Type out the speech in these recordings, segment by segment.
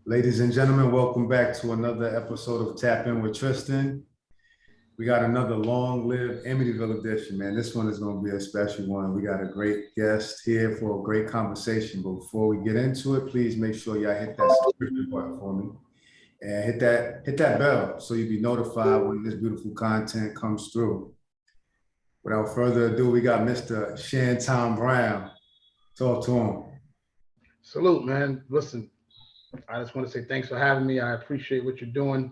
Ladies and gentlemen, welcome back to another episode of Tap In with Tristan. We got another long-lived Amityville edition, man. This one is going to be a special one. We got a great guest here for a great conversation. But before we get into it, please make sure y'all hit that subscription button for me and hit that bell so you'll be notified when this beautiful content comes through. Without further ado, we got Mr. Shanton Brown. Talk to him. Salute, man. Listen, I just want to say thanks for having me. I appreciate what you're doing.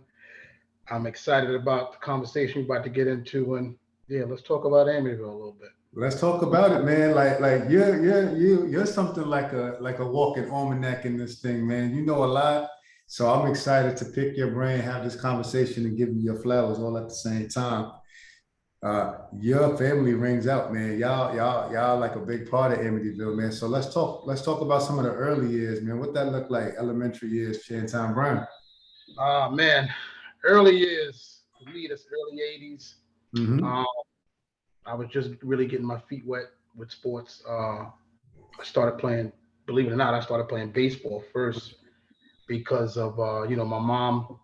I'm excited about the conversation we're about to get into, and yeah, let's talk about Amityville a little bit. Let's talk about it, man. Like you're something like a walking almanac in this thing, man. You know a lot, so I'm excited to pick your brain, have this conversation, and give you your flowers all at the same time. Your family rings out, man. Y'all like a big part of Amityville, man. So let's talk about some of the early years, man. What that looked like, elementary years, Shanton Brown. Man, early years for me, that's early '80s. Mm-hmm. I was just really getting my feet wet with sports. I started playing, believe it or not, I started playing baseball first because of my mom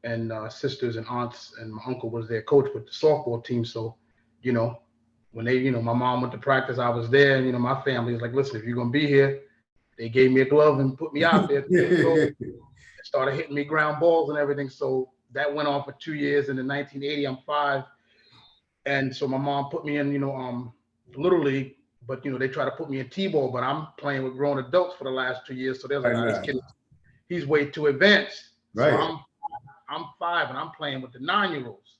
and sisters and aunts, and my uncle was their coach with the softball team. So, when my mom went to practice, I was there. And, my family was like, listen, if you're going to be here, they gave me a glove and put me out there. So started hitting me ground balls and everything. So that went on for 2 years. And in 1980, I'm 5. And so my mom put me in, Little League, but, they try to put me in T-ball, but I'm playing with grown adults for the last 2 years. So they're like, this kid, he's way too advanced. Right. So I'm 5 and I'm playing with the 9-year-olds.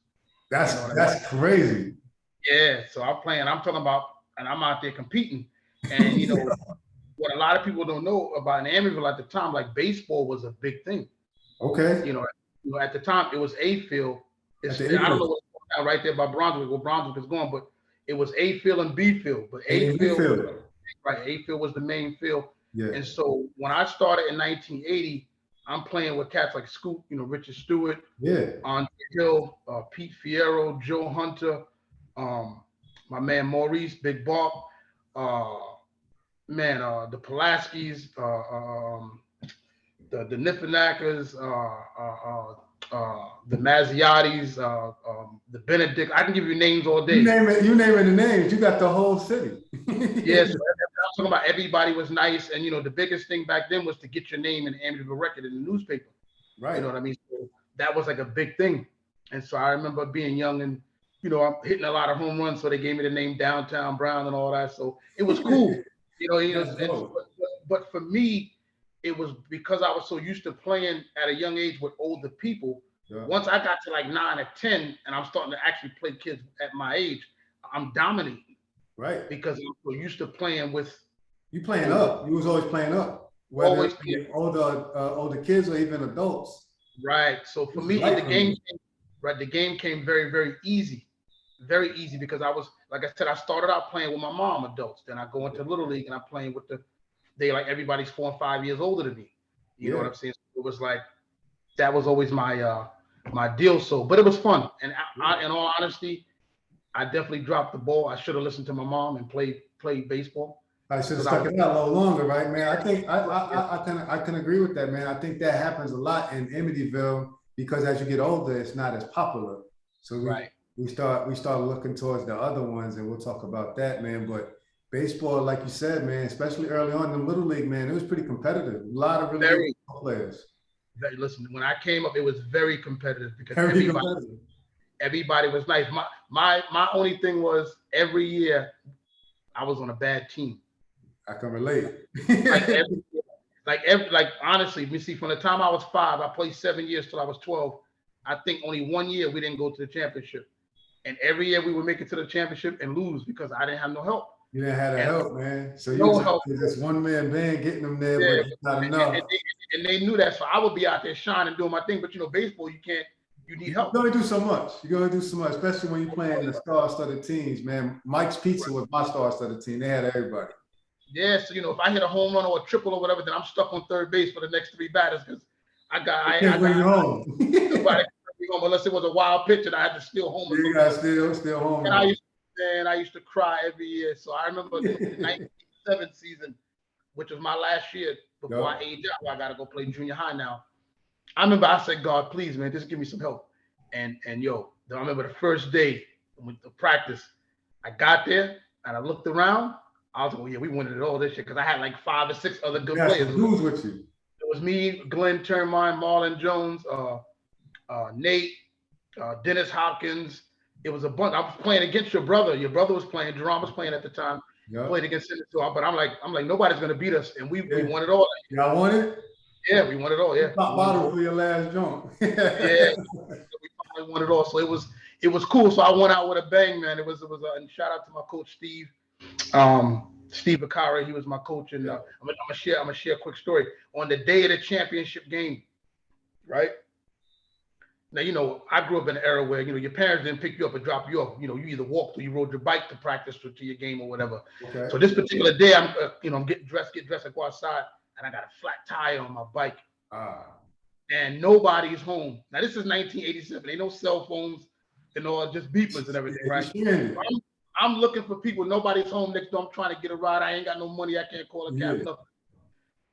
That's crazy. Yeah. So I'm talking about, and I'm out there competing. And what a lot of people don't know about Amityville at the time, like baseball was a big thing. Okay. At the time it was A field. I don't know what's right there by Brunswick, where Brunswick is going, but it was A field and B field. But A field, right? A field was the main field. Yeah. And so when I started in 1980. I'm playing with cats like Scoop, Richard Stewart, Andre Hill, Pete Fierro, Joe Hunter, my man Maurice, Big Bob, the Pulaskis, the Nifanakas, the Mazziottis, the Benedict. I can give you names all day. You naming the names. You got the whole city. Yes. I'm talking about everybody was nice, and the biggest thing back then was to get your name in the Amityville Record in the newspaper. Right. You know what I mean? So that was like a big thing. And so I remember being young and I'm hitting a lot of home runs, so they gave me the name Downtown Brown and all that. So it was cool. But for me, it was because I was so used to playing at a young age with older people. Yeah. Once I got to like 9 or 10, and I'm starting to actually play kids at my age, I'm dominating. Right. Because I'm so used to playing with. You playing up. You was always playing up. Whether always playing. Older kids or even adults. Right. So for me, the game came very, very easy. Very easy because I was, like I said, I started out playing with my mom adults. Then I go into Little League and I'm playing with they like everybody's 4 and 5 years older than me. You know what I'm saying? So it was like, that was always my deal. So, but it was fun. And in all honesty, I definitely dropped the ball. I should have listened to my mom and played baseball. I should have stuck it out a little longer, right, man? I think I can agree with that, man. I think that happens a lot in Amityville because as you get older, it's not as popular. So we start looking towards the other ones, and we'll talk about that, man. But baseball, like you said, man, especially early on in the Little League, man, it was pretty competitive. A lot of really good players. Listen, when I came up, it was very competitive because everybody was nice. My only thing was every year I was on a bad team. I can relate. like honestly, you see, from the time I was 5, I played 7 years till I was 12. I think only 1 year we didn't go to the championship, and every year we would make it to the championship and lose because I didn't have no help. You didn't have the help, man. So no help. This one-man band getting them there, but not enough. And they knew that, so I would be out there shining, doing my thing. But baseball, you can't. You need help. You're going to do so much. You're going to do so much, especially when you're playing the star-studded teams, man. Mike's Pizza was my star-studded team. They had everybody. Yeah, so if I hit a home run or a triple or whatever, then I'm stuck on third base for the next 3 batters because I can't bring you home. Nobody can home unless it was a wild pitch and I had to steal home. You got still home. And I used to cry every year. So I remember the 1997 season which was my last year before I aged out. I got to go play junior high now. I remember I said, God, please, man, just give me some help. And yo, I remember the first day with the practice, I got there and I looked around. I was like, oh, yeah, we wanted it all this shit because I had like 5 or 6 other good players. Who's with you? It was me, Glenn Termine, Marlon Jones, Nate, Dennis Hopkins. It was a bunch. I was playing against your brother. Your brother was playing. Jerome was playing at the time. Yep. Played against him. But I'm like, nobody's gonna beat us, and we won it all. Y'all won it? Yeah, we won it all. Yeah. Top bottle for your last jump. Yeah, we finally won it all. So it was cool. So I went out with a bang, man. It was and shout out to my coach Steve. Steve Bakara, he was my coach, and I'm gonna share a quick story. On the day of the championship game, right? Now, I grew up in an era where, your parents didn't pick you up and drop you off. You either walked or you rode your bike to practice or to your game or whatever. Okay. So this particular day, I'm getting dressed, I go outside, and I got a flat tire on my bike. And nobody's home. Now, this is 1987. Ain't no cell phones and all, just beepers and everything, right? So I'm looking for people. Nobody's home next door. I'm trying to get a ride. I ain't got no money. I can't call a cab, nothing.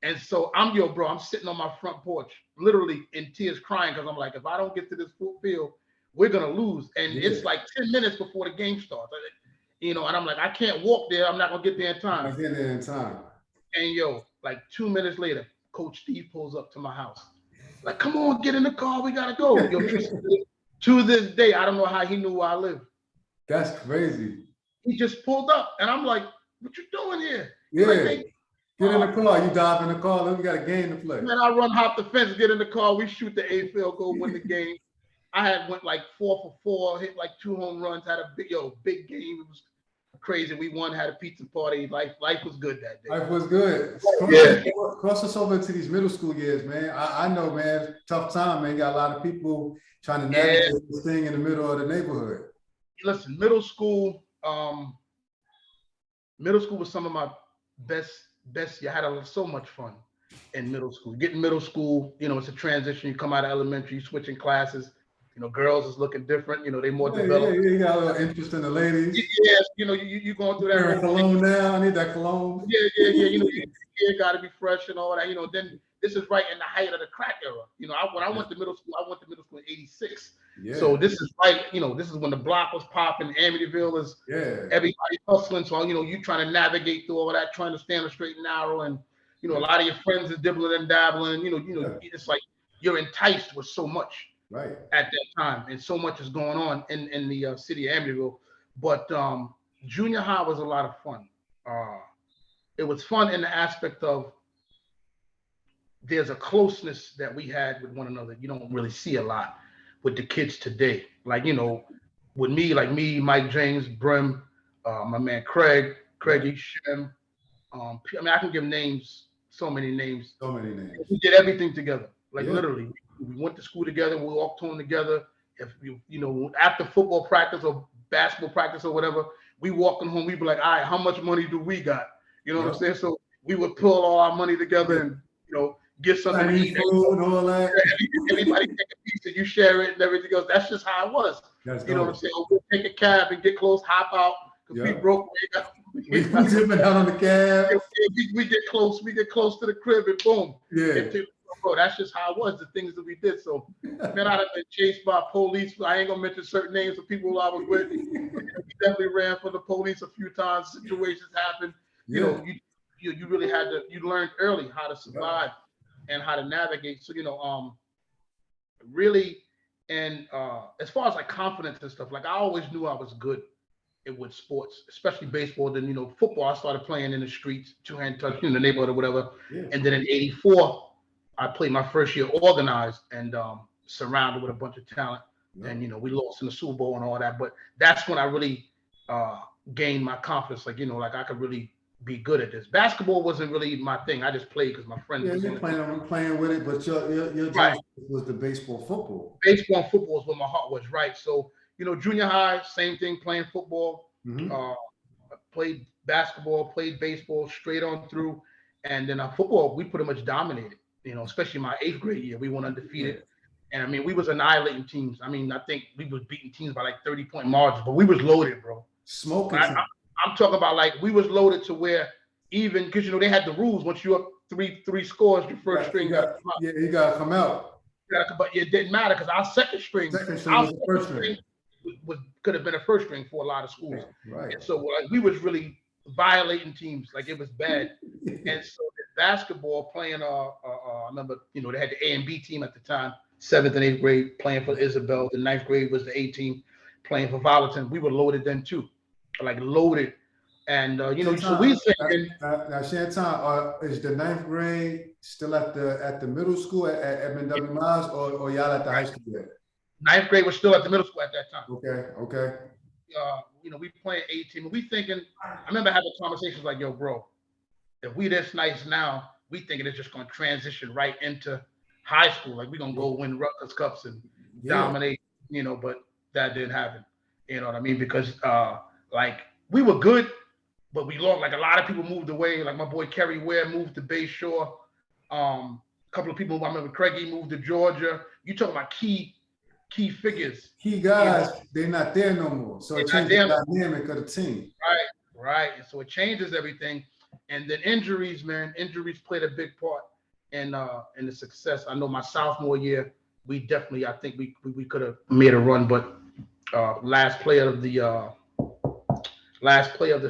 And so I'm sitting on my front porch, literally in tears crying because I'm like, if I don't get to this full field, we're going to lose. And it's like 10 minutes before the game starts. And I'm like, I can't walk there. I'm not going to get there in time. I'll get there in time. And like 2 minutes later, Coach Steve pulls up to my house. Like, come on, get in the car. We got to go. To this day, I don't know how he knew where I live. That's crazy. He just pulled up. And I'm like, what you doing here? Yeah. Like, hey, get in the car. You dive in the car. Then we got a game to play. Man, I hop the fence, get in the car. We shoot the 8th field goal, win the game. I went like 4 for 4, hit like 2 home runs, had a big game. It was crazy. We won, had a pizza party. Life was good that day. Life was good. Cross us over into these middle school years, man. I know, man, tough time, man. Got a lot of people trying to navigate this thing in the middle of the neighborhood. Listen, middle school was some of my best. You had so much fun in middle school. Getting middle school, it's a transition. You come out of elementary, switching classes. Girls is looking different. They more developed. Yeah, you got a little interest in the ladies. Yes, you going through that. Cologne now. I need that cologne. Yeah. You got to be fresh and all that. Then this is right in the height of the crack era. When I went to middle school, in '86. Yeah. So this is right. This is when the block was popping. Amityville is everybody hustling. So you trying to navigate through all that, trying to stand straight and narrow, and a lot of your friends are dibbling and dabbling. It's like you're enticed with so much at that time, and so much is going on in the city of Amityville. But junior high was a lot of fun. It was fun in the aspect of there's a closeness that we had with one another. You don't really see a lot with the kids today. Like, with me, Mike James, Brim, my man Craig Shem. I can give names, so many names. We did everything together. Literally. We went to school together, we walked home together. If after football practice or basketball practice or whatever, we walking home, we'd be like, all right, how much money do we got? You know what I'm saying? So we would pull all our money together and get something to eat. Food and all that. Everybody take a piece and you share it and everything else. That's just how it was. What I'm saying? We'll take a cab and get close, hop out, because we broke. We zipping out on the cab. We get close to the crib and boom. Bro, that's just how it was, the things that we did. So, man, I'd have been chased by police. I ain't gonna mention certain names of people I was with. We definitely ran for the police a few times. Situations happened. You really had to. You learned early how to survive and how to navigate. So, really, and as far as confidence and stuff, I always knew I was good with sports, especially baseball. Then football, I started playing in the streets, 2-hand touch, in the neighborhood or whatever. And then in '84. I played my first year organized and surrounded with a bunch of talent. And, we lost in the Super Bowl and all that. But that's when I really gained my confidence. I could really be good at this. Basketball wasn't really my thing. I just played because my friends were playing with it. But your job was the baseball, football. Baseball and football is where my heart was, right? So, junior high, same thing, playing football. Played basketball, played baseball straight on through. And then football, we pretty much dominated. Especially my 8th grade year, we went undefeated. And we was annihilating teams. I think we was beating teams by 30-point margins, but we was loaded, bro. Smoking. I'm talking about we was loaded to where even because they had the rules. Once you up three scores, your first string got to come out. Yeah, you gotta come out. But it didn't matter because our second string was the first string. Could have been a first string for a lot of schools. Right. And so like we was really violating teams, like it was bad. And so the basketball playing, I remember, they had the A and B team at the time, 7th and 8th grade playing for Isabel. The 9th grade was the A team playing for Volatile. We were loaded then too, like loaded. And so we thinking now Shanton, is the 9th grade still at the middle school at Edmund W. Miles, or y'all at the high school yet? 9th grade was still at the middle school at that time. Okay. We playing A team, and we thinking. I remember having conversations like, "Yo, bro, if we this nice now, we thinking it's just gonna transition right into high school. Like we gonna go win Rutgers Cups and dominate, But that didn't happen. You know what I mean? Because like we were good, but we lost. Like a lot of people moved away. Like my boy Kerry Ware moved to Bay Shore. A couple of people. I remember Craigie moved to Georgia. You talking about key figures. Key guys, they're not there no more. So it changes the dynamic of the team. Right. And so it changes everything. And then injuries, man. Injuries played a big part in the success. I know my sophomore year, we definitely, I think we could have made a run, but last play of the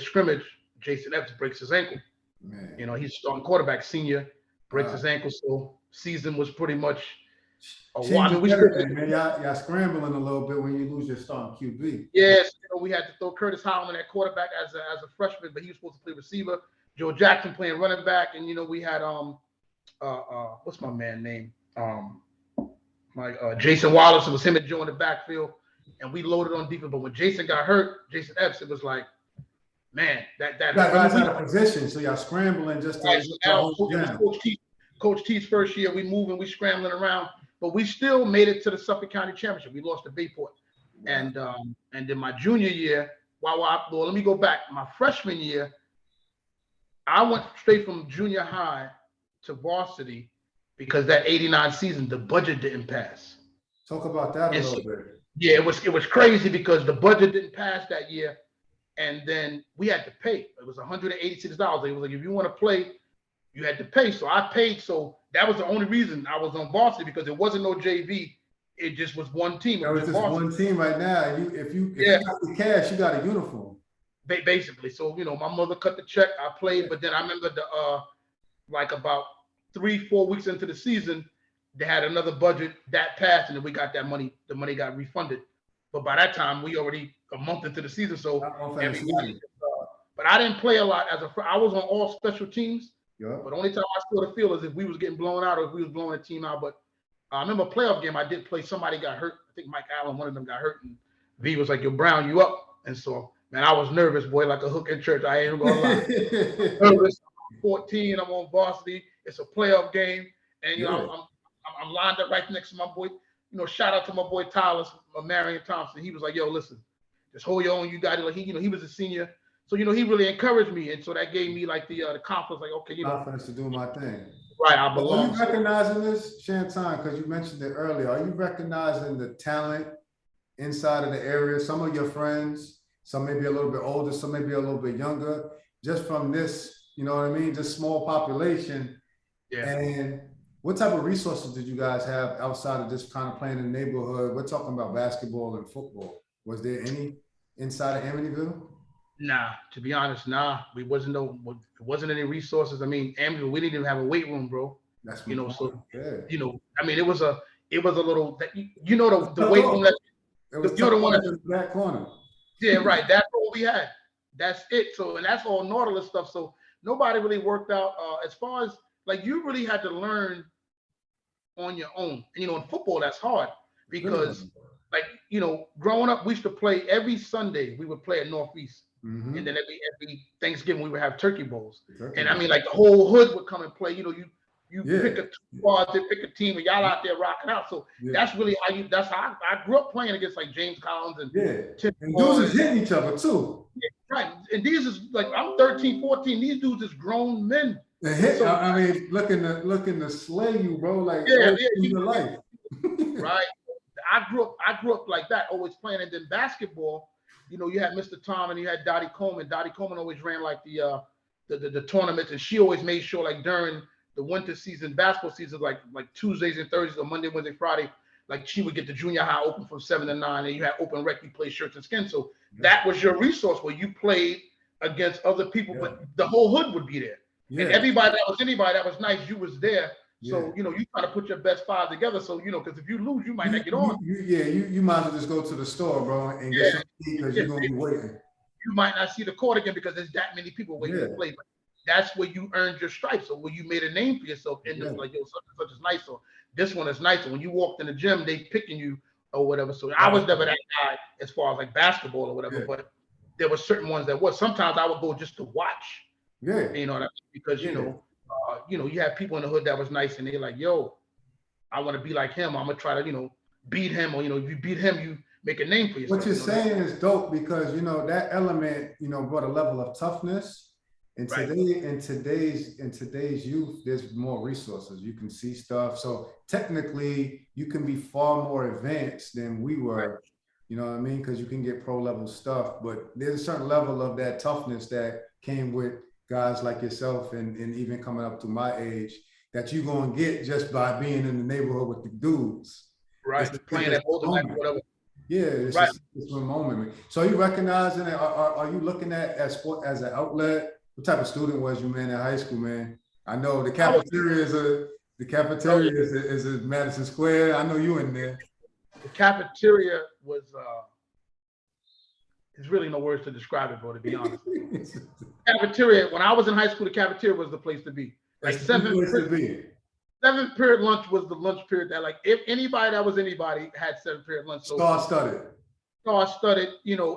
scrimmage, Jason Epps breaks his ankle. Man. He's starting quarterback, senior, breaks his ankle. So season was pretty much y'all scrambling a little bit when you lose your starting QB. Yes, we had to throw Curtis Howland at quarterback as a freshman, but he was supposed to play receiver. Joe Jackson playing running back, and we had what's my man name? Jason Wallace. It was him and Joe in the backfield, and we loaded on defense. But when Jason got hurt, Jason Epps, it was like, man, that guys out of position, so y'all scrambling just to Coach T's first year, we moving, we scrambling around. But we still made it to the Suffolk County Championship. We lost to Bayport. And then my junior year, let me go back. My freshman year, I went straight from junior high to varsity because that 89 season, the budget didn't pass. Talk about that a little bit. Yeah, it was crazy because the budget didn't pass that year. And then we had to pay. It was $186. It was like, if you want to play, you had to pay. So I paid. So that was the only reason I was on varsity, because it wasn't no JV. It just was one team. It was just one team right now. If you got the cash, you got a uniform. Basically. So, my mother cut the check. I played, but then I remember like about 3-4 weeks into the season, they had another budget that passed, and then we got that money. The money got refunded. But by that time, we already a month into the season. So everybody. But I didn't play a lot I was on all special teams. Yeah. But the only time I saw the field is if we was getting blown out or if we was blowing a team out. But I remember a playoff game I did play. Somebody got hurt. I think Mike Allen, one of them got hurt. And V was like, "Yo, Brown, you up?" And so, man, I was nervous, boy, like a hook in church. I ain't gonna lie. Nervous. I'm 14. I'm on varsity. It's a playoff game, and I'm lined up right next to my boy. Shout out to my boy Tyler, Marion Thompson. He was like, "Yo, listen, just hold your own. You got it." Like he was a senior. So, he really encouraged me. And so that gave me like the confidence, like, okay, confidence to do my thing. Right, I belong. Are you recognizing this, Shanton, because you mentioned it earlier? Are you recognizing the talent inside of the area? Some of your friends, some may be a little bit older, some may be a little bit younger, just from this, this small population. Yeah. And what type of resources did you guys have outside of just kind of playing in the neighborhood? We're talking about basketball and football. Was there any inside of Amityville? Nah, to be honest, it wasn't any resources. I mean, Amityville, we didn't even have a weight room, bro. That's I mean, it was a little, the weight room that the one in that corner. Yeah, right. That's all we had. That's it. So, and that's all Nautilus stuff. So nobody really worked out as far as like you really had to learn on your own. And in football, that's hard because growing up, we used to play every Sunday. We would play at Northeast. Mm-hmm. And then every Thanksgiving we would have turkey bowls. And I mean, like the whole hood would come and play. You pick a squad, they pick a team, and y'all out there rocking out. So that's really how I grew up playing against like James Collins and Tim and dudes is hitting each other too. Yeah, right. And these is like I'm 13, 14. These dudes is grown men. So, I mean, looking to slay you, bro. Like your life. Right. I grew up like that, always playing. And then basketball, you had Mr. Tom and you had Dottie Coleman. Dottie Coleman always ran like the the tournaments, and she always made sure like during the winter season, basketball season, like Tuesdays and Thursdays or Monday, Wednesday, Friday, like she would get the junior high open from 7 to 9, and you had open rec, you play shirts and skins. So that was your resource where you played against other people, but the whole hood would be there. And everybody that was nice, you was there. So, you try to put your best five together. So, because if you lose, you might not get on. You might as well just go to the store, bro, and get something because you're going to be waiting. You might not see the court again because there's that many people waiting to play. But that's where you earned your stripes, or where you made a name for yourself. And like, yo, such is nice, or this one is nice. And when you walked in the gym, they picking you or whatever. So I was never that guy as far as like basketball or whatever. But there were certain ones that was. Sometimes I would go just to watch. Because you have people in the hood that was nice, and they're like, yo, I want to be like him. I'm gonna try to beat him, or if you beat him, you make a name for yourself. What you're saying is dope, because that element brought a level of toughness. And in today's youth, there's more resources. You can see stuff. So technically, you can be far more advanced than we were. You know what I mean? Because you can get pro level stuff, but there's a certain level of that toughness that came with guys like yourself, and even coming up to my age, that you're gonna get just by being in the neighborhood with the dudes. Right. Playing that older life, whatever. Yeah, it's a moment. So are you recognizing it? Are you looking at sport as an outlet? What type of student was you, man, in high school, man? I know the cafeteria is at Madison Square. I know you in there. The cafeteria was there's really no words to describe it, bro, to be honest. Cafeteria, when I was in high school, the cafeteria was the place to be. Like seventh period lunch was the lunch period that, like, if anybody that was anybody had 7th period lunch. So star-studded,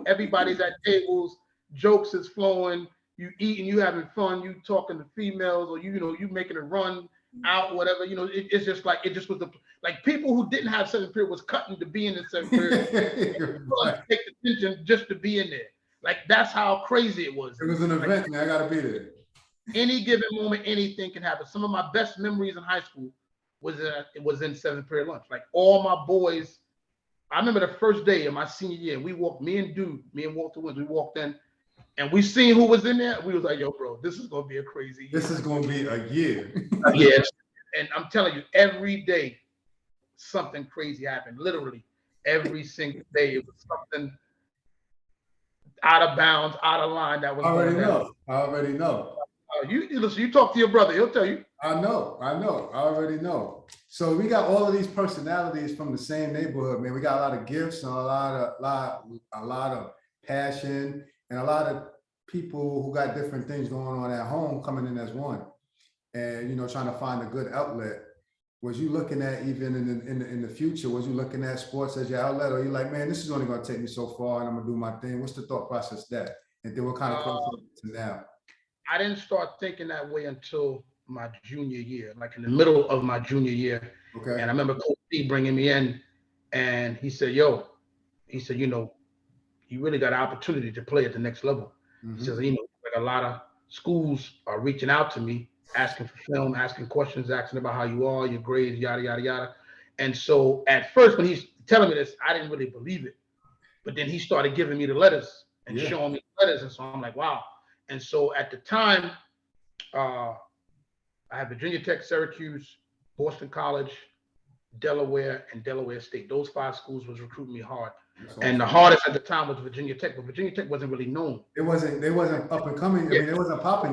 everybody's at tables, jokes is flowing, you eating, you having fun, you talking to females, or you making a run out, whatever. It's just like, it just was like people who didn't have 7th period was cutting to be in the 7th period. Take the attention just to be in there. Like, that's how crazy it was. It was an event, man. I gotta be there. Any given moment, anything can happen. Some of my best memories in high school was in 7th period lunch. Like, all my boys, I remember the first day of my senior year, me and Walter Wins, we walked in, and we seen who was in there. We was like, yo, bro, this is gonna be a crazy year. This is gonna be a year. Yeah, and I'm telling you, every day something crazy happened. Literally every single day, it was something out of bounds, out of line that was going on. I already know. You talk to your brother, he'll tell you. I know. I already know. So we got all of these personalities from the same neighborhood, man. We got a lot of gifts and a lot of passion, and a lot of people who got different things going on at home coming in as one, and trying to find a good outlet. Was you looking at, even in the future, was you looking at sports as your outlet, or you like, man, this is only going to take me so far, and I'm gonna do my thing? What's the thought process there? And then what kind of close to now? I didn't start thinking that way until my junior year, like in the middle of my junior year. Okay. And I remember Coach D bringing me in, and he said, you really got an opportunity to play at the next level. Mm-hmm. He says, like a lot of schools are reaching out to me, asking for film, asking questions, asking about how you are, your grades, yada, yada, yada. And so at first, when he's telling me this, I didn't really believe it. But then he started giving me the letters and showing me the letters. And so I'm like, wow. And so at the time, I had Virginia Tech, Syracuse, Boston College, Delaware, and Delaware State. Those 5 schools was recruiting me hard. And the hardest at the time was Virginia Tech, but Virginia Tech wasn't really known. They wasn't up and coming. Yeah. I mean, it wasn't popping.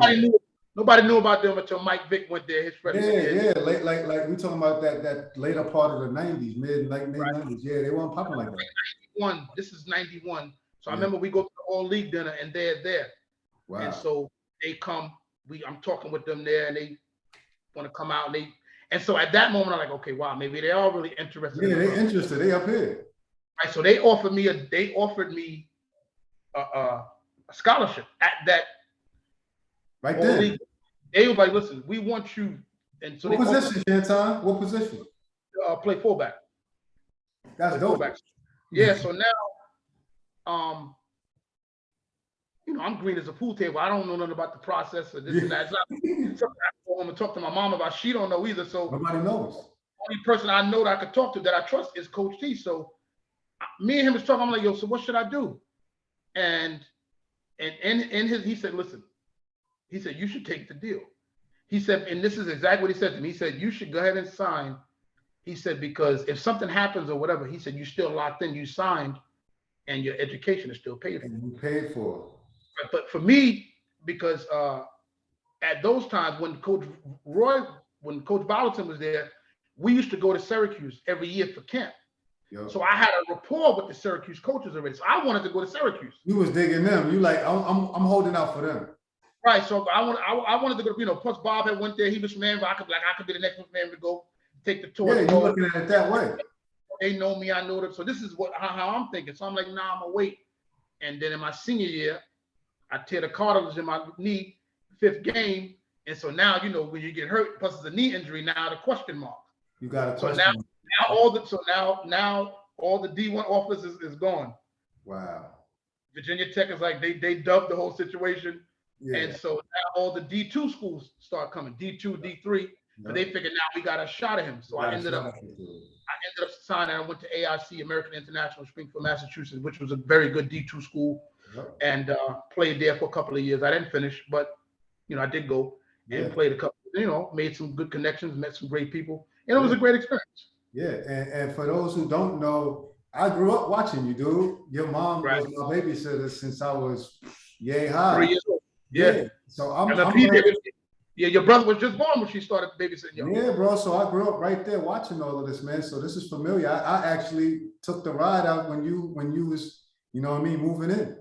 Nobody knew about them until Mike Vick went there his freshman year. Yeah, like we talking about that later part of the 90s, mid 90s. Yeah, they weren't popping like that. This is 91. So I remember we go to the all-league dinner, and they're there. Wow. And so they come, I'm talking with them there, and they want to come out, and so at that moment I'm like, okay, wow, maybe they are really interested. Yeah, they're interested. They up here. Right. So they offered me a scholarship at that. Right there. They were like, listen, we want you. And so what position, Shanton? What position? Play fullback. That's dope. Fullback. Yeah. So now, I'm green as a pool table. I don't know nothing about the process or this and that. It's not something I go home and talk to my mom about. She don't know either. So nobody knows. The only person I know that I could talk to that I trust is Coach T. So me and him was talking. I'm like, yo, so what should I do? And in his, he said, listen. He said, you should take the deal. He said, and this is exactly what he said to me. He said, you should go ahead and sign. He said, because if something happens or whatever, he said, you still locked in, you signed, and your education is still paid for. And you paid for. But for me, because at those times when Coach Bolton was there, we used to go to Syracuse every year for camp. Yo. So I had a rapport with the Syracuse coaches already. So I wanted to go to Syracuse. You was digging them. You like, I'm holding out for them. Right. So I wanted to go. Plus Bob had went there. He was from Manhasset. I could be the next man to go take the tour. Yeah, you're looking at it that way. They know me. I know them. So this is how I'm thinking. So I'm like, nah, I'm gonna wait. And then in my senior year, I tear the cartilage in my knee, 5th game. And so now, when you get hurt, plus it's a knee injury, now the question mark. You got a question. So now all the D1 offers is gone. Wow. Virginia Tech is like they dubbed the whole situation. Yeah. And so now all the D2 schools start coming, D2, D3, but they figured now we got a shot at him. So I ended up signing. I went to AIC, American International, Springfield, Massachusetts, which was a very good D2 school, and played there for a couple of years. I didn't finish, but I did go and played a couple. Made some good connections, met some great people, and it was a great experience. Yeah, and for those who don't know, I grew up watching you, dude. Your mom was my babysitter since I was yay high. 3 years old. Yeah. So I'm your brother was just born when she started babysitting you. Yeah, bro. So I grew up right there watching all of this, man. So this is familiar. I actually took the ride out when you was, moving in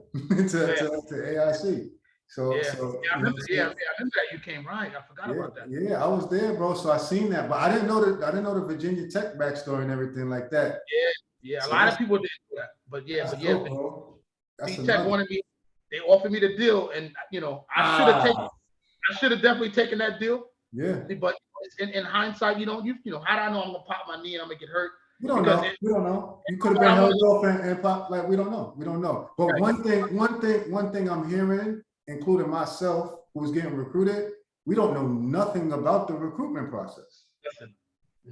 to AIC. So I remember that you came right. I forgot about that. Yeah, I was there, bro. So I seen that, but I didn't know the Virginia Tech backstory and everything like that. Yeah. A lot of people didn't do that, but That's Tech wanted me. They offered me the deal, and I should have definitely taken that deal. Yeah. But in hindsight, how do I know I'm gonna pop my knee and I'm gonna get hurt? We don't know. You could have been held off and pop. Like we don't know. But one thing I'm hearing, including myself, who's getting recruited, we don't know nothing about the recruitment process.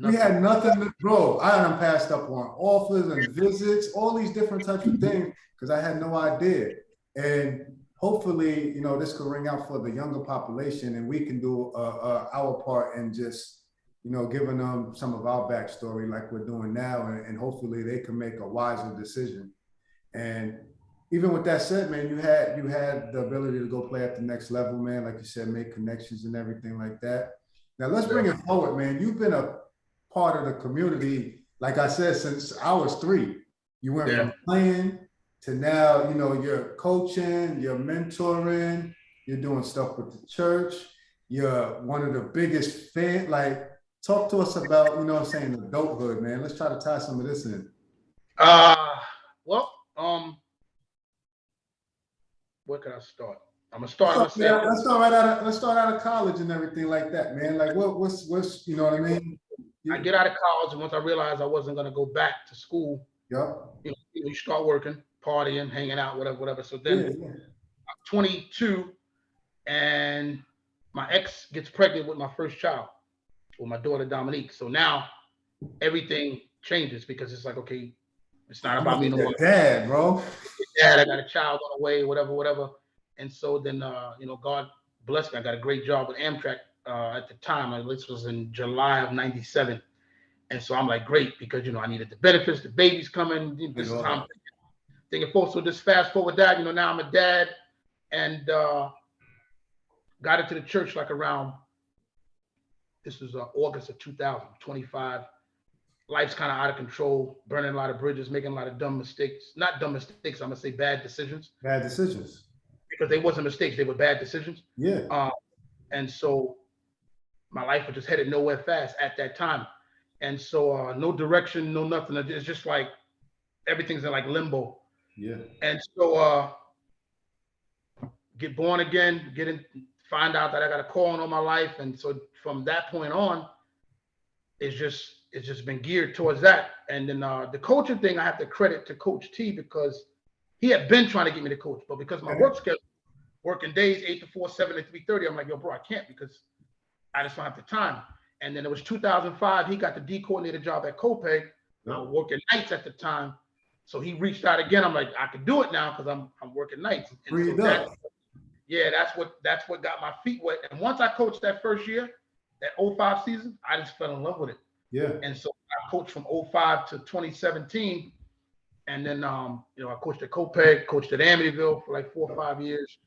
We had nothing, bro. I done passed up on offers and visits, all these different types of things because I had no idea. And hopefully, this could ring out for the younger population, and we can do our part in just, giving them some of our backstory like we're doing now, and hopefully they can make a wiser decision. And even with that said, man, you had the ability to go play at the next level, man. Like you said, make connections and everything like that. Now let's bring it forward, man. You've been a part of the community, like I said, since I was 3. You went from playing to now, you're coaching, you're mentoring, you're doing stuff with the church. You're one of the biggest fans. Like, talk to us about, adulthood, man. Let's try to tie some of this in. Where can I start? I'm gonna start. Let's start out of college and everything like that, man. Like, what's you know what I mean? I get out of college, and once I realized I wasn't gonna go back to school, you start working, partying, hanging out, whatever. So then I'm 22, and my ex gets pregnant with my first child, with my daughter Dominique. So now everything changes because it's like, okay, it's not about me no more. Dad, bro. Dad, I got a child on the way, whatever. And so then, God blessed me. I got a great job with Amtrak at the time. This was in July of '97. And so I'm like, great, because, I needed the benefits, the baby's coming. This is how I'm thinking forward. So just fast forward that, now I'm a dad, and got into the church like around, this was August of 2025. Life's kind of out of control, burning a lot of bridges, making a lot of dumb mistakes. Not dumb mistakes, I'm gonna say bad decisions. Bad decisions. Because they wasn't mistakes, they were bad decisions. Yeah. And so my life was just headed nowhere fast at that time. And so no direction, no nothing. It's just like everything's in like limbo. Yeah. And so get born again, find out that I got a calling on my life. And so from that point on, it's just been geared towards that. And then the coaching thing, I have to credit to Coach T, because he had been trying to get me to coach, but because my work schedule, working days 8 to 4, 7 to 3:30, I'm like, yo, bro, I can't, because I just don't have the time. And then it was 2005, he got the D coordinator job at Copiague. I was working nights at the time. So he reached out again. I'm like, I could do it now because I'm working nights. And so yeah, that's what got my feet wet. And once I coached that first year, that '05 season, I just fell in love with it. Yeah. And so I coached from '05 to 2017. And then you know, I coached at Copiague, coached at Amityville for like 4 or 5 years.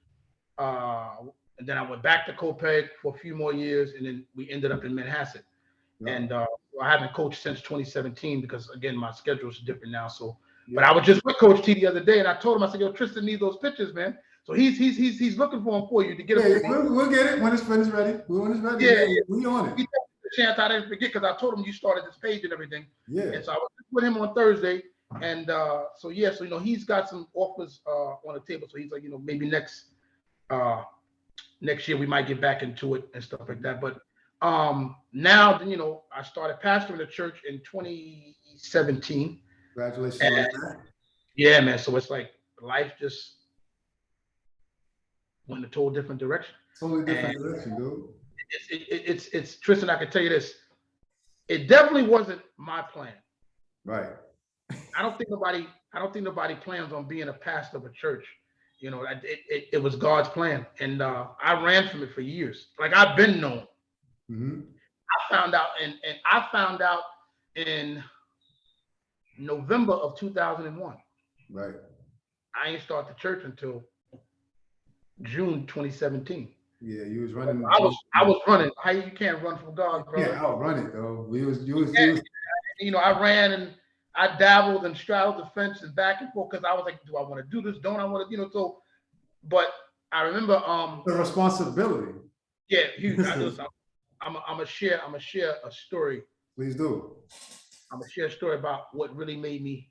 And then I went back to Copiague for a few more years, and then we ended up in Manhasset. Yeah. And I haven't coached since 2017 because again my schedule is different now. So, Yeah. but I was just with Coach T the other day, and I told him, I said, "Yo, Tristan needs those pictures, man." So he's looking for them for you to get them. Yeah, we'll get it when it's ready. When it's ready, Yeah, we on it. He told me the chance I didn't forget because I told him you started this page and everything. Yeah. And so I was with him on Thursday, and so yeah, so you know he's got some offers on the table. So he's like, you know, maybe next year we might get back into it and stuff like that. But now then, you know, I started pastoring the church in 2017. Congratulations on that. Yeah, man. So it's like life just went in a total different direction. Totally different direction, dude. It's Tristan, I can tell you this. It definitely wasn't my plan. Right. I don't think nobody plans on being a pastor of a church. You know, it was God's plan. And I ran from it for years. Like I've been known. Mm-hmm. I found out in November of 2001. Right. I ain't start the church until June 2017. Yeah, you was running. I was running. How you can't run from God, bro? Yeah, outrun it though. You was. You know, I ran and I dabbled and straddled the fence and back and forth because I was like, do I want to do this? Don't I want to? You know, so. But I remember the responsibility. Yeah, huge. I'm gonna share a story. Please do. I'm gonna share a story about what really made me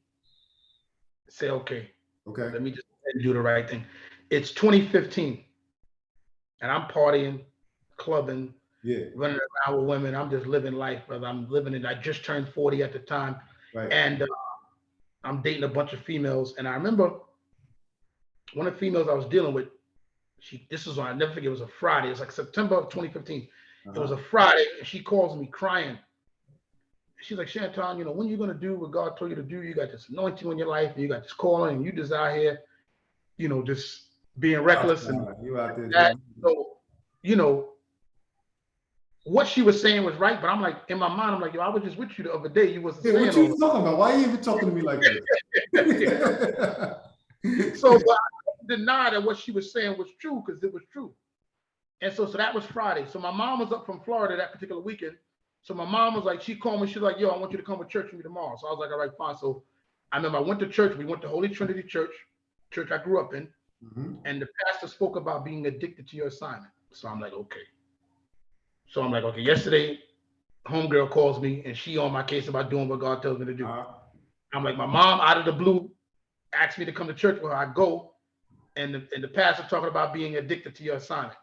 say, okay, let me just do the right thing. It's 2015, and I'm partying, clubbing, running around with women. I'm just living life, brother. I'm living it. I just turned 40 at the time, and I'm dating a bunch of females. And I remember one of the females I was dealing with. This was on, I never forget. It was a Friday. It's like September of 2015. It was a Friday, and she calls me crying. She's like, Shanton, you know, when you gonna do what God told you to do? You got this anointing in your life, and you got this calling, and you just out here, you know, just being reckless and you out there. That. So, you know, what she was saying was right, but I'm like, in my mind, I'm like, yo, I was just with you the other day. You wasn't saying. What you talking about? Why are you even talking to me like that? So, but I deny that what she was saying was true because it was true. And so that was Friday. So my mom was up from Florida that particular weekend. So my mom was like, she called me. She's like, yo, I want you to come to church with me tomorrow. So I was like, all right, fine. So I remember I went to church. We went to Holy Trinity Church I grew up in. Mm-hmm. And the pastor spoke about being addicted to your assignment. So I'm like, okay. So I'm like, okay, yesterday, homegirl calls me and she on my case about doing what God tells me to do. I'm like, my mom out of the blue asked me to come to church where I go. And the pastor talking about being addicted to your assignment.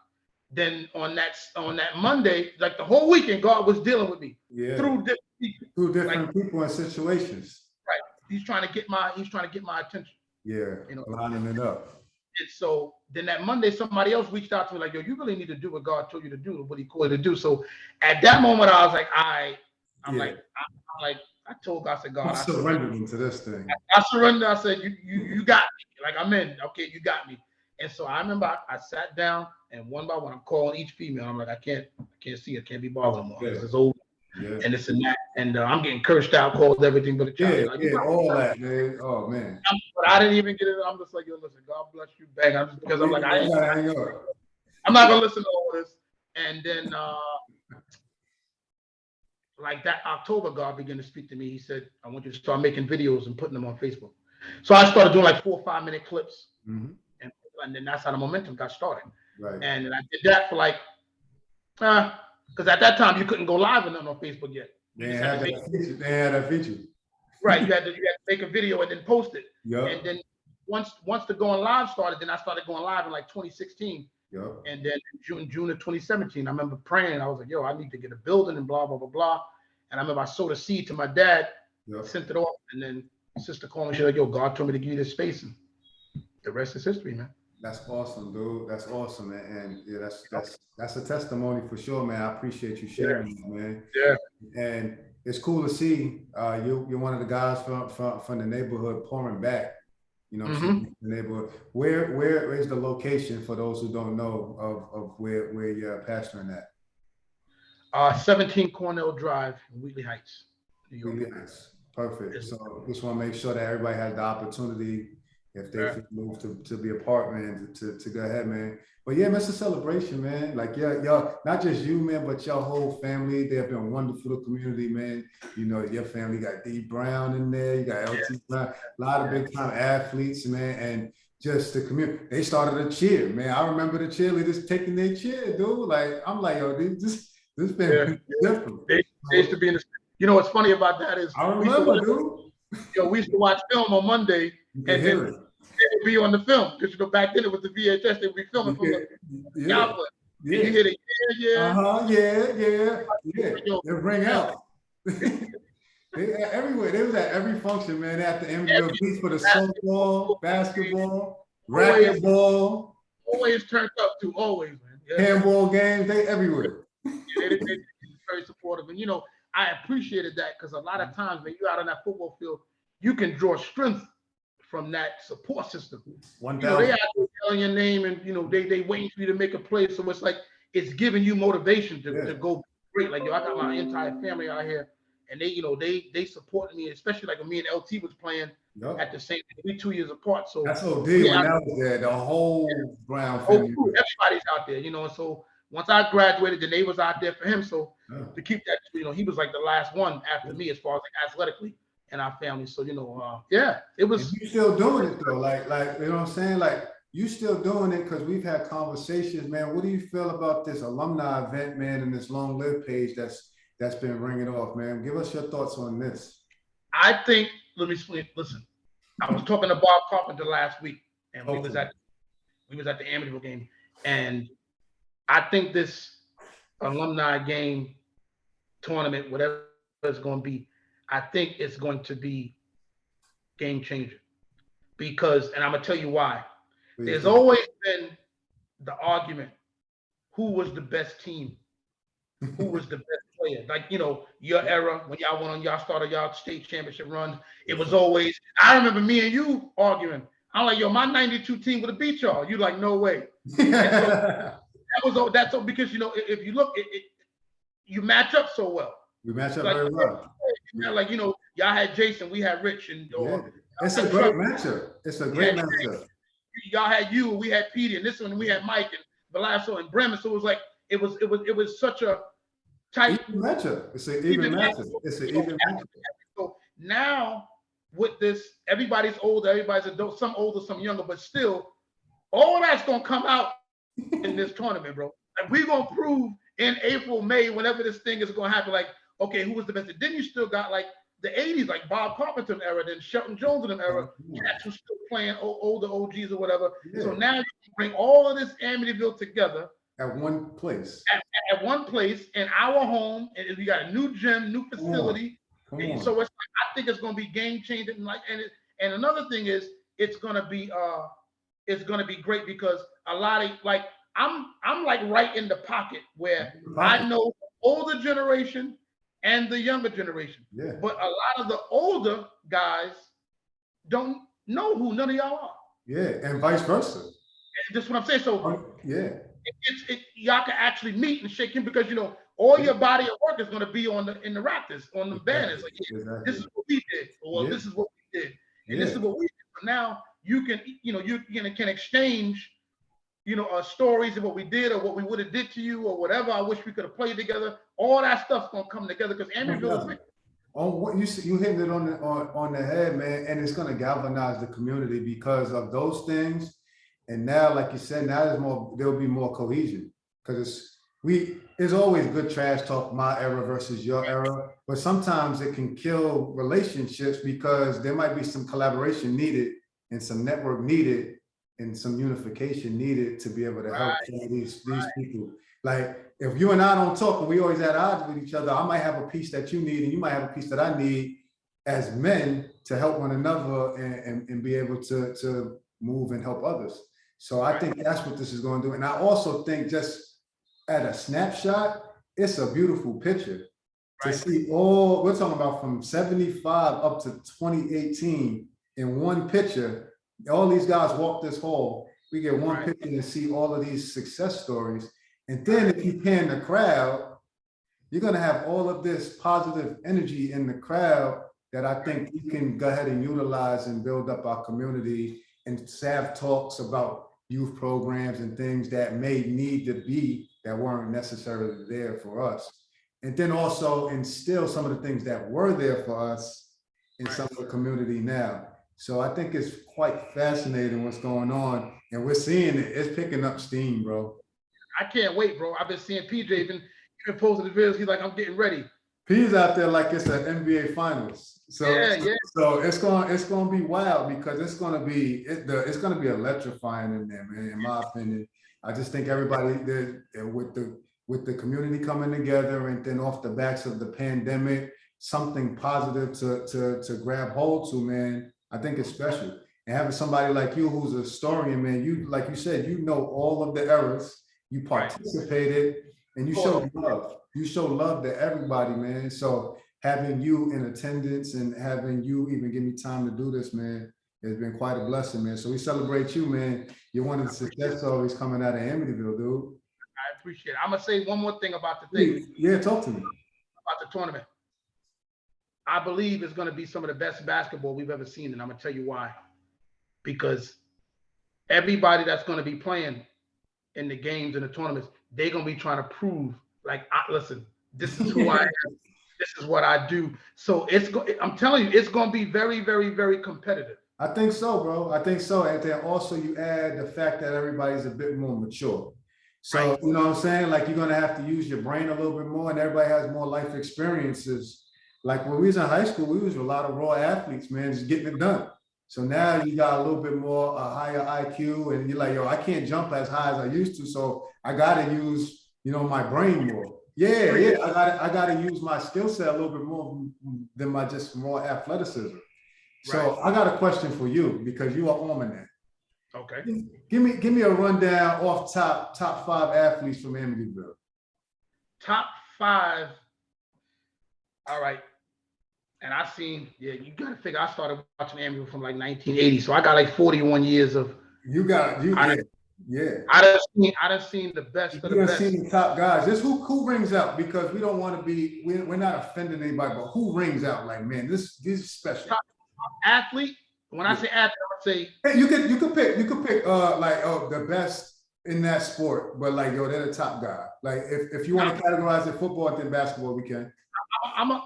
Then on that Monday, like the whole weekend, God was dealing with me through different people and situations. Right. He's trying to get my attention. Yeah. You know, lining it up. And so then that Monday, somebody else reached out to me like, yo, you really need to do what God told you to do, what he called you to do. So at that moment, I was like, I'm like, I told God, I said, God, I'm surrendering to this thing. I surrender. I said, you got me. Like, I'm in. Okay, you got me. And so I remember I sat down and one by one, I'm calling each female. I'm like, I can't see it. Can't be bothered anymore. This is over. Yeah. And this and that. And I'm getting cursed out, called everything but a child. All that, man. Oh, man. But I didn't even get it. I'm just like, yo, listen, God bless you, bang. I'm not going to listen to all this. And then like that October, God began to speak to me. He said, I want you to start making videos and putting them on Facebook. So I started doing like 4 or 5 minute clips. Mm-hmm. And then that's how the momentum got started. Right. And I did that for like, because at that time you couldn't go live on Facebook yet. They had that feature. Right. You had to make a video and then post it. Yep. And then once the going live started, then I started going live in like 2016. Yep. And then in June of 2017, I remember praying. I was like, yo, I need to get a building and blah, blah, blah, blah. And I remember I sowed a seed to my dad, sent it off. And then sister called me. She's like, yo, God told me to give you this space. And the rest is history, man. That's awesome, dude. That's awesome, man. And yeah, that's a testimony for sure, man. I appreciate you sharing it, man. Yeah. And it's cool to see you're one of the guys from the neighborhood pouring back You know what I'm Mm-hmm. saying? The neighborhood. Where is the location for those who don't know of where you're pastoring at? 17 Cornell Drive in Wheatley Heights, New York. Really nice. Perfect. Is- So just want to make sure that everybody has the opportunity, if they Yeah. feel moved to be a part, man, to go ahead, man. But yeah, man, it's a celebration, man. Like, yeah, y'all, not just you, man, but your whole family. They have been wonderful to the community, man. You know, your family got D Brown in there, you got LT Brown, a lot of big time athletes, man, and just the community. They started a cheer, man. I remember the cheerleaders taking their cheer, dude. Like, I'm like, yo, this been different. They used to be in the. You know what's funny about that is I remember, dude. we used to watch film on Monday, You can and hear then it. they would be on the film because back then it was the VHS. They would be filming from the Yeah, outlet. yeah. And you hear the Yeah. They ring out. They everywhere. They was at every function, man. At the Amityville Beach for the softball, basketball, racquetball, always turned up to always, man. Yeah. handball games. They everywhere. They very supportive, and I appreciated that because a lot of times when you're out on that football field, you can draw strength from that support system. They out there telling your name, and they waiting for you to make a play. So it's like it's giving you motivation to go great. Like, I got my entire family out here, and they supported me, especially like when me and LT was playing at the same time. We 2 years apart. So that's OD when that was there. The whole Brown family. Everybody's out there, and so once I graduated, then they was out there for him. So to keep that, he was like the last one after me as far as like athletically in our family. So it was. And you still doing it though, like you know what I'm saying, like you still doing it because we've had conversations, man. What do you feel about this alumni event, man, and this long live page that's been ringing off, man? Give us your thoughts on this. I think. Let me listen. I was talking to Bob Carpenter last week, and we was at the Amityville game, and I think this alumni game tournament, whatever it's going to be, I think it's going to be game changer. Because, and I'm going to tell you why. There's always been the argument, who was the best team? Who was the best player? Like, your era, when y'all started y'all state championship runs, it was always, I remember me and you arguing. I'm like, yo, my 92 team would have beat y'all. You like, no way. That's because if you look, you match up so well. We match up very well. Like y'all had Jason, we had Rich, and it's a great matchup. It's a great matchup. Y'all had you, we had Petey, and this one we had Mike and Velasco and Bremen. So it was like it was such a tight matchup. It's an even matchup. It's an even matchup. So now with this, everybody's older, everybody's adult, some older, some younger, but still, all that's gonna come out in this tournament, bro. Like, we're gonna prove in April, May, whenever this thing is gonna happen, like, okay, who was the best? And then you still got like the 80s, like Bob Carpenter era, then Shelton Jones in them era, cats who still playing older OGs or whatever. Yeah. So now you can bring all of this Amityville together at one place. At one place in our home, and we got a new gym, new facility. So it's like, I think it's gonna be game changing. Like, and another thing is it's gonna be great because a lot of like I'm like right in the pocket where I know the older generation and the younger generation. Yeah. But a lot of the older guys don't know who none of y'all are. Yeah, and vice versa. And that's what I'm saying. So y'all can actually meet and shake him because all your body of work is going to be in the Raptors, on the banners. Like, this is what we did, or this is what we did, and this is what we did. But now you can can exchange stories of what we did or what we would have did to you or whatever. I wish we could have played together. All that stuff's gonna come together because Amityville is big. On what you hitting it on the head, man, and it's gonna galvanize the community because of those things. And now, like you said, now there'll be more cohesion because it's always good trash talk, my era versus your era, but sometimes it can kill relationships because there might be some collaboration needed and some network needed and some unification needed to be able to help some of these people. Like, if you and I don't talk and we always at odds with each other, I might have a piece that you need and you might have a piece that I need as men to help one another and be able to move and help others. So I think that's what this is going to do. And I also think just at a snapshot, it's a beautiful picture to see we're talking about from 75 up to 2018 in one picture all these guys walk this hall. We get one Right. picture and see all of these success stories. And then if you pan the crowd, you're gonna have all of this positive energy in the crowd that I think we can go ahead and utilize and build up our community and have talks about youth programs and things that may need to be that weren't necessarily there for us. And then also instill some of the things that were there for us in some of the community now. So I think it's quite fascinating what's going on, and we're seeing it. It's picking up steam, bro. I can't wait, bro. I've been seeing PJ even posting the videos. He's like, I'm getting ready. P's out there like it's an NBA Finals. So Yeah. so it's gonna be wild because it's gonna be electrifying in there, man. In my opinion, I just think everybody with the community coming together, and then off the backs of the pandemic, something positive to grab hold to, man. I think it's special. And having somebody like you who's a historian, man, you like you said, you know all of the eras, you participated, and you show love. You show love to everybody, man. So having you in attendance and having you even give me time to do this, man, has been quite a blessing, man. So we celebrate you, man. You're one of the success stories coming out of Amityville, dude. I appreciate it. I'm gonna say one more thing about the thing. Yeah, talk to me about the tournament. I believe it's gonna be some of the best basketball we've ever seen, and I'm gonna tell you why. Because everybody that's gonna be playing in the games and the tournaments, they're gonna be trying to prove, like, listen, this is who I am. This is what I do. So I'm telling you, it's gonna be very, very, very competitive. I think so, bro. I think so. And then also you add the fact that everybody's a bit more mature. So, you know what I'm saying? Like, you're going to have to use your brain a little bit more, and everybody has more life experiences. Like when we was in high school, we was a lot of raw athletes, man, just getting it done. So now you got a little bit more higher IQ, and you're like, yo, I can't jump as high as I used to. So I got to use, my brain more. Yeah. I got to use my skill set a little bit more than my just more athleticism. So I got a question for you, because you are almanac. Okay. Give me a rundown off top 5 athletes from Amityville. Top 5. All right. And I seen, you got to figure, I started watching Amityville from like 1980, so I got like 41 years of. I done seen the best of the best. Seen the top guys. Just who rings out, because we don't want to be, we're not offending anybody, but who rings out? Like, man, this is special. Top athlete. When I say athlete, I would say, hey, you could pick the best in that sport, but like, yo, they're the top guy. Like, if you want to categorize it football and then basketball, we can.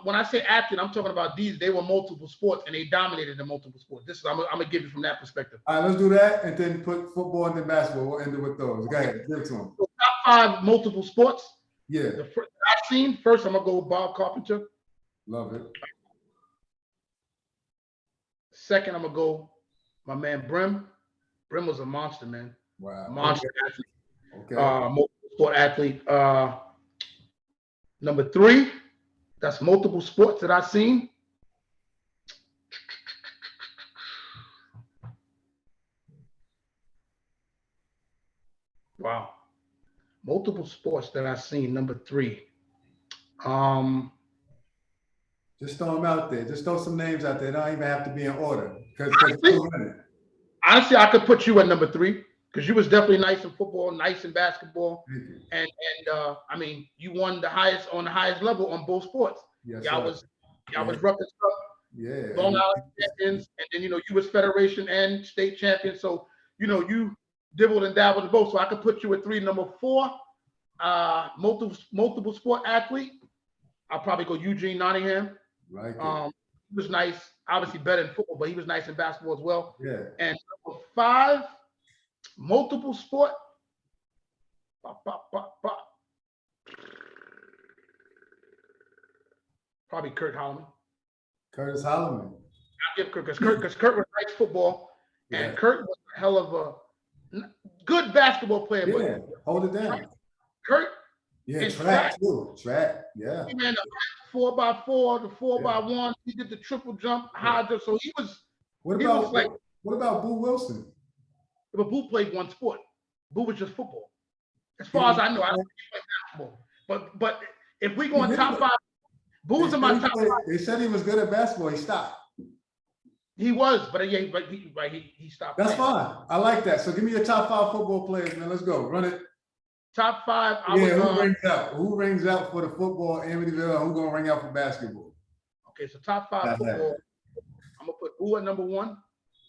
When I say athlete, I'm talking about they were multiple sports and they dominated the multiple sports. I'm gonna give you from that perspective. All right, let's do that, and then put football and then basketball. We'll end it with those. Go ahead, give it to them. So top 5 multiple sports. Yeah. The first I've seen, first I'm gonna go Bob Carpenter. Love it. Second, I'm gonna go my man Brim. Brim was a monster, man. Wow. Monster athlete. Okay. Multiple sport athlete. Number 3, that's multiple sports that I've seen. Wow. Multiple sports that I've seen. Number 3. Just throw them out there. Just throw some names out there. They don't even have to be in order. Honestly, I could put you at number 3, because you was definitely nice in football, nice in basketball, and I mean, you won on the highest level on both sports. Yes, y'all was rough and tough. Yeah. Long Island champions, and then you was federation and state champion. So you dibbled and dabbled in both. So I could put you at 3. Number 4, multiple sport athlete. I'll probably go Eugene Nottingham. Right. He was nice, obviously better in football, but he was nice in basketball as well. Yeah. And number 5, multiple sport. Probably Kurt Holloman. Curtis Holloman. I'll give Kurt, because Kurt was nice football, and Kurt was a hell of a good basketball player. Yeah, but hold it down. Kurt. Yeah, track too. Track. Yeah. He ran the 4x4, the 4x1. He did the triple jump, high jump. So he was. What about Boo Wilson? But Boo played one sport. Boo was just football. As far as I know, I don't think he played basketball. But if we go on top 5, Boo's in my top 5. They said he was good at basketball. He stopped. He was, but yeah, he stopped. That's playing. fine. I like that. So give me your top 5 football players, man. Let's go. Run it. Top 5. Who rings out? Who rings out for the football, Amityville? Who's gonna ring out for basketball? Okay, so top 5 football. I'm gonna put Boo at number 1.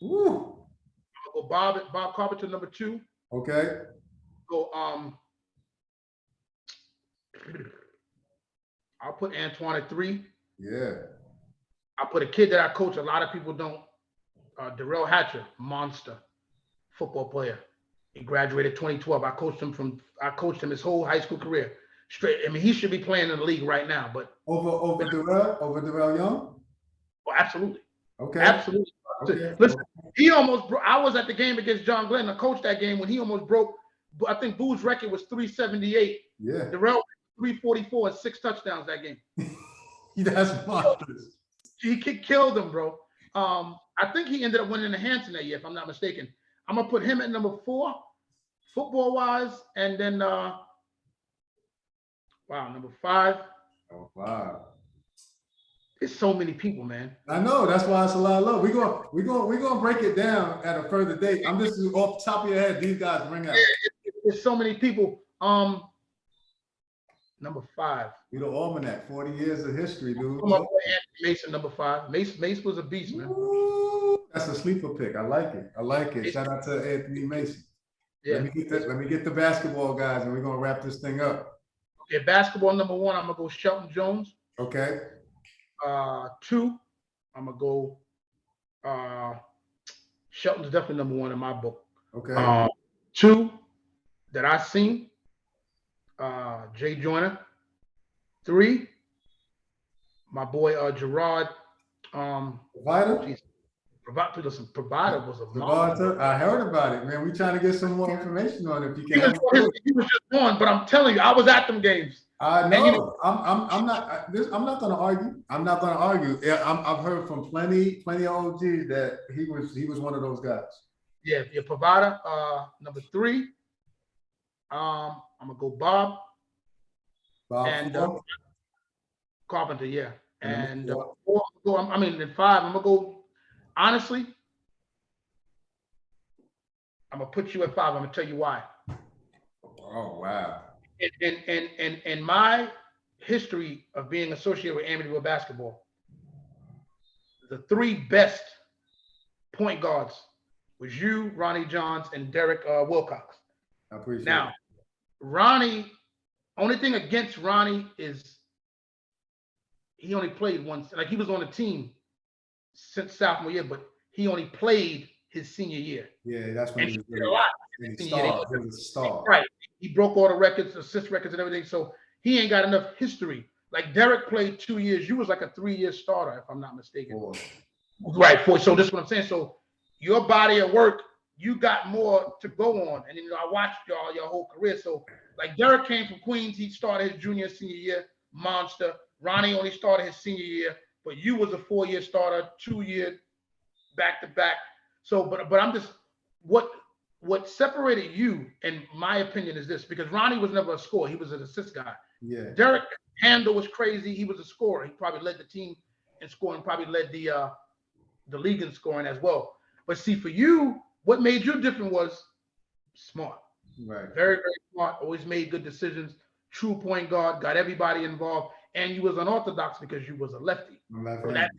Woo. I'm gonna go Bob Carpenter number 2. Okay. Go I'll put Antoine at 3. Yeah. I'll put a kid that I coach. A lot of people don't. Darrell Hatcher, monster football player. He graduated 2012. I coached him his whole high school career. Straight. I mean, he should be playing in the league right now. But over Darrell Young. Well, absolutely. Okay. Absolutely. Okay. Listen, he almost. I was at the game against John Glenn. I coached that game when he almost broke. I think Boo's record was 378. Yeah. Darrell 344 and 6 touchdowns that game. That's monstrous. He killed him, bro. I think he ended up winning the Hanson that year, if I'm not mistaken. I'm gonna put him at number 4, football wise, and then number 5. Oh wow. There's so many people, man. I know, that's why it's a lot of love. We're gonna break it down at a further date. I'm just off the top of your head, these guys ring out. There's so many people. Number 5. You the almanac, 40 years of history, dude. I'm Anthony Mason, number 5. Mace was a beast, man. Ooh, that's a sleeper pick. I like it. Shout out to Anthony Mason. Yeah. Let me get the basketball guys, and we're gonna wrap this thing up. Okay, basketball number 1. I'm gonna go Shelton Jones. Okay. 2. I'm gonna go. Shelton's definitely number 1 in my book. Okay. 2 that I seen. Jay Joyner. 3, my boy Gerard. Provider? Provider was a monster. I heard about it, man. We trying to get some more information on it. If you can. He was just born, but I'm telling you, I was at them games. I know. I'm not going to argue. I'm not going to argue. Yeah, I've heard from plenty of OGs that he was one of those guys. Yeah, your Provider. Number 3. I'm gonna go Bob. And Carpenter, yeah. And 4, I mean, in 5, I'm gonna go. Honestly, I'm gonna put you at 5. I'm gonna tell you why. Oh wow! In my history of being associated with Amityville basketball, the 3 best point guards was you, Ronnie Johns, and Derek Wilcox. I appreciate now, it. Ronnie. Only thing against Ronnie is he only played once. Like, he was on the team since sophomore year, but he only played his senior year. Yeah, that's when he did a lot. He was a star. Right. He broke all the records, assist records, and everything. So he ain't got enough history. Like, Derek played 2 years. You was like a 3-year starter, if I'm not mistaken. 4. Right. 4. So this is what I'm saying. So your body of work, you got more to go on. And I watched y'all your whole career. So, like, Derek came from Queens. He started his junior, senior year, monster. Ronnie only started his senior year, but you was a 4-year starter, 2-year back to back. So, but I'm just what separated you, in my opinion, is this, because Ronnie was never a scorer. He was an assist guy. Yeah. Derek handle was crazy. He was a scorer. He probably led the team in scoring, probably led the league in scoring as well. But see, for you, what made you different was smart. Right. Very, very smart. Always made good decisions. True point guard. Got everybody involved. And you was unorthodox because you was a lefty. So that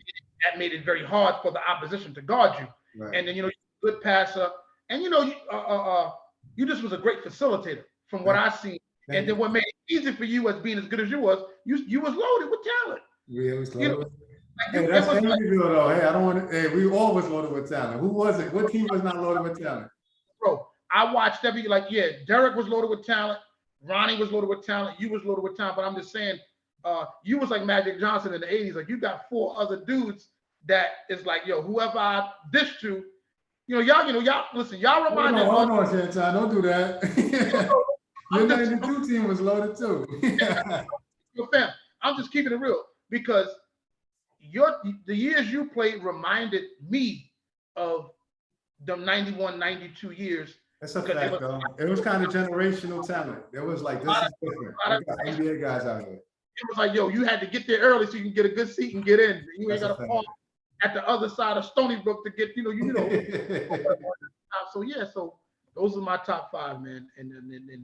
made it very hard for the opposition to guard you. Right. And then, good passer. And you just was a great facilitator from what I see. And then what made it easy for you as being as good as you was was loaded with talent. Yeah, it was loaded. Hey, that's Amityville though. Hey, I don't want to. Hey, we all was loaded with talent. Who was it? What team was not loaded with talent? Bro, I watched Derek was loaded with talent. Ronnie was loaded with talent. You was loaded with talent. But I'm just saying, you was like Magic Johnson in the 80s. Like, you got 4 other dudes that is like, whoever I dish to, y'all listen, y'all remind me. Hold on, Shanton, don't do that. Your 92 team was loaded too. Fam, I'm just keeping it real because the years you played reminded me of the 91, 92 years. That's a fact, though. It was kind of generational talent. It was like, this is different. We got NBA guys out here. It was like, you had to get there early so you can get a good seat and get in. You ain't got to fall. at the other side of Stony Brook to get, So yeah, so those are my top 5, man, in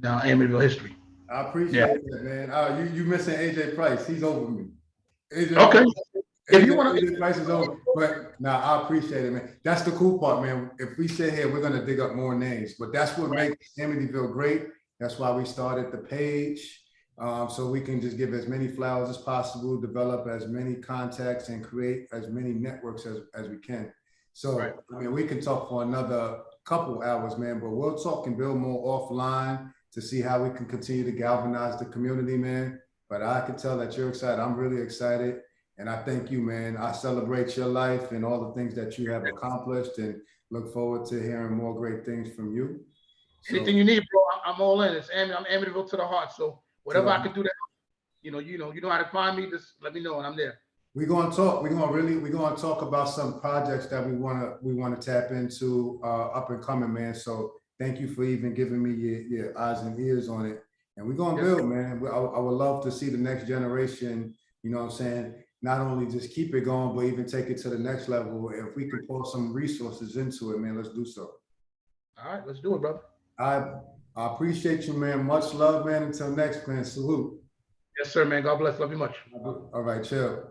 Amityville history. I appreciate that, man. You missing AJ Price? He's over me. AJ Okay. If you want to, AJ Price is over, but now I appreciate it, man. That's the cool part, man. If we sit here, we're gonna dig up more names, but that's what makes Amityville great. That's why we started the page. So we can just give as many flowers as possible, develop as many contacts, and create as many networks as we can. So, I mean, we can talk for another couple hours, man, but we'll talk and build more offline to see how we can continue to galvanize the community, man. But I can tell that you're excited. I'm really excited. And I thank you, man. I celebrate your life and all the things that you have accomplished, and look forward to hearing more great things from you. So, anything you need, bro, I'm all in. I'm Amityville to the heart. So whatever I can do to help, you know how to find me. Just let me know, and I'm there. We're gonna talk. We're gonna talk about some projects that we wanna tap into up and coming, man. So thank you for even giving me your eyes and ears on it. And we're gonna build, man. I would love to see the next generation. You know what I'm saying? Not only just keep it going, but even take it to the next level. If we can pour some resources into it, man, let's do so. All right, let's do it, brother. I appreciate you, man. Much love, man. Until next, man. Salute. Yes, sir, man. God bless. Love you much. All right, chill.